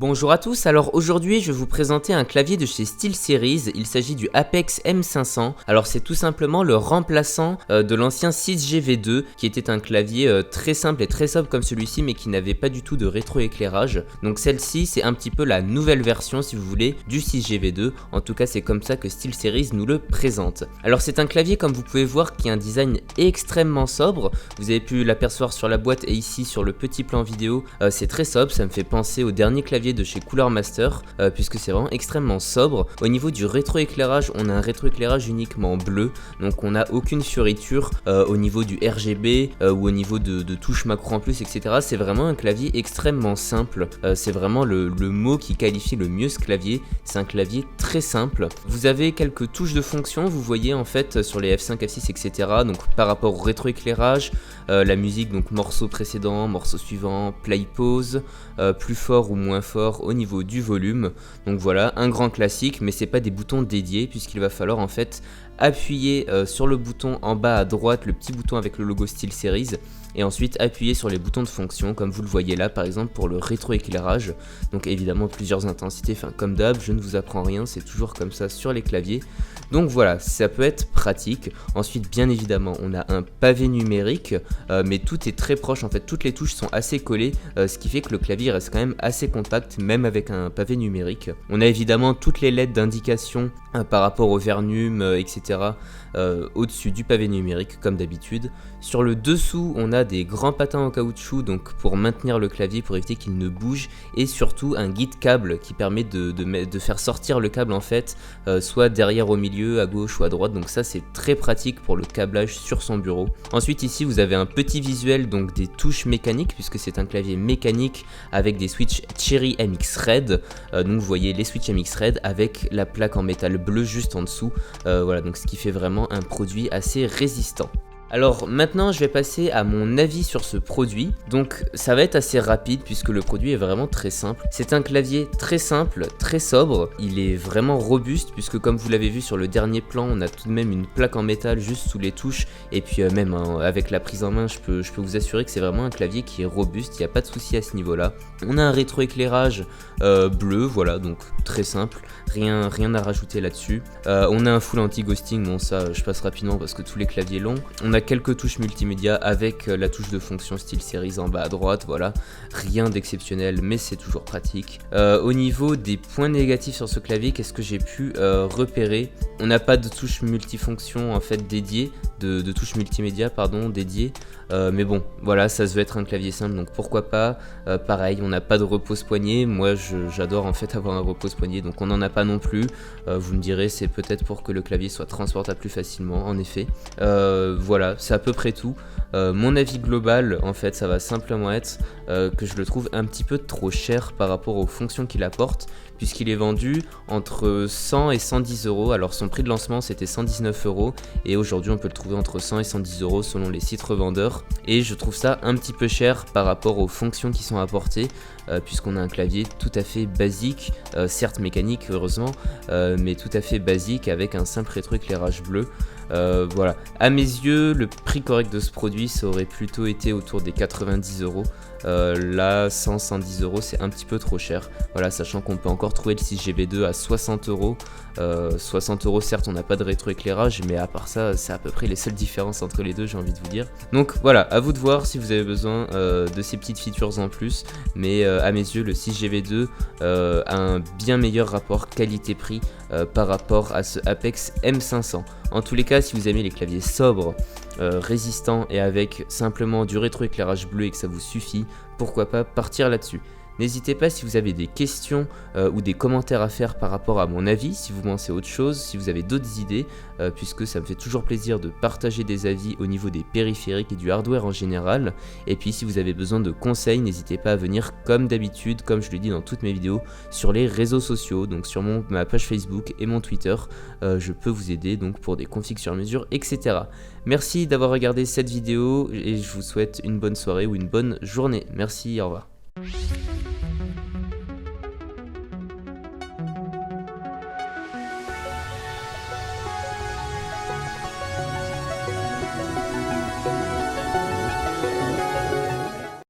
Bonjour à tous, alors aujourd'hui je vais vous présenter un clavier de chez SteelSeries, il s'agit du Apex M500. Alors c'est tout simplement le remplaçant de l'ancien 6GV2 qui était un clavier très simple et très sobre comme celui-ci mais qui n'avait pas du tout de rétroéclairage. Donc celle-ci c'est un petit peu la nouvelle version si vous voulez du 6GV2, en tout cas c'est comme ça que SteelSeries nous le présente. Alors c'est un clavier comme vous pouvez voir qui a un design extrêmement sobre, vous avez pu l'apercevoir sur la boîte et ici sur le petit plan vidéo, c'est très sobre, ça me fait penser au dernier clavier de chez Cooler Master puisque c'est vraiment extrêmement sobre. Au niveau du rétroéclairage, on a un rétroéclairage uniquement bleu, donc on n'a aucune fioriture au niveau du RGB ou au niveau de touches macro en plus, etc. C'est vraiment un clavier extrêmement simple, c'est vraiment le mot qui qualifie le mieux ce clavier. C'est un clavier très simple. Vous avez quelques touches de fonction, vous voyez en fait sur les F5, F6, etc. Donc par rapport au rétroéclairage, la musique, donc morceau précédent, morceau suivant, play pause, plus fort ou moins fort au niveau du volume. Donc voilà, un grand classique, mais c'est pas des boutons dédiés puisqu'il va falloir en fait appuyer sur le bouton en bas à droite, le petit bouton avec le logo SteelSeries, et ensuite appuyer sur les boutons de fonction comme vous le voyez là par exemple pour le rétroéclairage. Donc évidemment plusieurs intensités, enfin comme d'hab, je ne vous apprends rien, c'est toujours comme ça sur les claviers. Donc voilà, ça peut être pratique. Ensuite bien évidemment on a un pavé numérique, mais tout est très proche en fait, toutes les touches sont assez collées, ce qui fait que le clavier reste quand même assez compact même avec un pavé numérique. On a évidemment toutes les LED d'indication par rapport au Vernum, etc. Au-dessus du pavé numérique comme d'habitude. Sur le dessous on a des grands patins en caoutchouc donc pour maintenir le clavier, pour éviter qu'il ne bouge, et surtout un guide câble qui permet de faire sortir le câble en fait, soit derrière au milieu, à gauche ou à droite, donc ça c'est très pratique pour le câblage sur son bureau. Ensuite ici vous avez un petit visuel donc des touches mécaniques puisque c'est un clavier mécanique avec des switches Cherry MX Red, donc vous voyez les switches MX Red avec la plaque en métal bleu juste en dessous, voilà, donc ce qui fait vraiment un produit assez résistant. Alors maintenant je vais passer à mon avis sur ce produit, donc ça va être assez rapide puisque le produit est vraiment très simple. C'est un clavier très simple, très sobre, il est vraiment robuste puisque comme vous l'avez vu sur le dernier plan on a tout de même une plaque en métal juste sous les touches, et puis même avec la prise en main je peux vous assurer que c'est vraiment un clavier qui est robuste, il n'y a pas de souci à ce niveau là. On a un rétroéclairage bleu, voilà, donc très simple, rien à rajouter là-dessus. On a un full anti-ghosting, bon ça je passe rapidement parce que tous les claviers l'ont. On a quelques touches multimédia avec la touche de fonction SteelSeries en bas à droite, voilà, rien d'exceptionnel mais c'est toujours pratique. Au niveau des points négatifs sur ce clavier, qu'est-ce que j'ai pu repérer? On n'a pas de touche multifonction en fait dédiée, de touche multimédia pardon dédiée, mais bon voilà, ça se veut être un clavier simple donc pourquoi pas. Pareil, on n'a pas de repose-poignet, moi j'adore en fait avoir un repose-poignet donc on n'en a pas non plus. Vous me direz c'est peut-être pour que le clavier soit transportable plus facilement, en effet. Voilà, c'est à peu près tout. Mon avis global en fait ça va simplement être que je le trouve un petit peu trop cher par rapport aux fonctions qu'il apporte, puisqu'il est vendu entre 100 et 110 euros. Alors son prix de lancement c'était 119 euros et aujourd'hui on peut le trouver entre 100 et 110 euros selon les sites revendeurs, et je trouve ça un petit peu cher par rapport aux fonctions qui sont apportées, puisqu'on a un clavier tout à fait basique, certes mécanique heureusement, mais tout à fait basique avec un simple rétroéclairage bleu. Voilà, à mes yeux le prix correct de ce produit ça aurait plutôt été autour des 90 euros. Là 110 euros c'est un petit peu trop cher, voilà, sachant qu'on peut encore trouver le 6GV2 à 60 euros. 60 euros certes on n'a pas de rétroéclairage, mais à part ça c'est à peu près les seules différences entre les deux, j'ai envie de vous dire. Donc voilà, à vous de voir si vous avez besoin de ces petites features en plus, mais à mes yeux le 6GV2 a un bien meilleur rapport qualité-prix par rapport à ce Apex M500. En tous les cas, si vous aimez les claviers sobres, résistants et avec simplement du rétroéclairage bleu et que ça vous suffit, pourquoi pas partir là-dessus. N'hésitez pas si vous avez des questions ou des commentaires à faire par rapport à mon avis, si vous pensez autre chose, si vous avez d'autres idées, puisque ça me fait toujours plaisir de partager des avis au niveau des périphériques et du hardware en général. Et puis si vous avez besoin de conseils, n'hésitez pas à venir comme d'habitude, comme je le dis dans toutes mes vidéos, sur les réseaux sociaux, donc sur ma page Facebook et mon Twitter. Je peux vous aider donc pour des configs sur mesure, etc. Merci d'avoir regardé cette vidéo et je vous souhaite une bonne soirée ou une bonne journée. Merci, au revoir.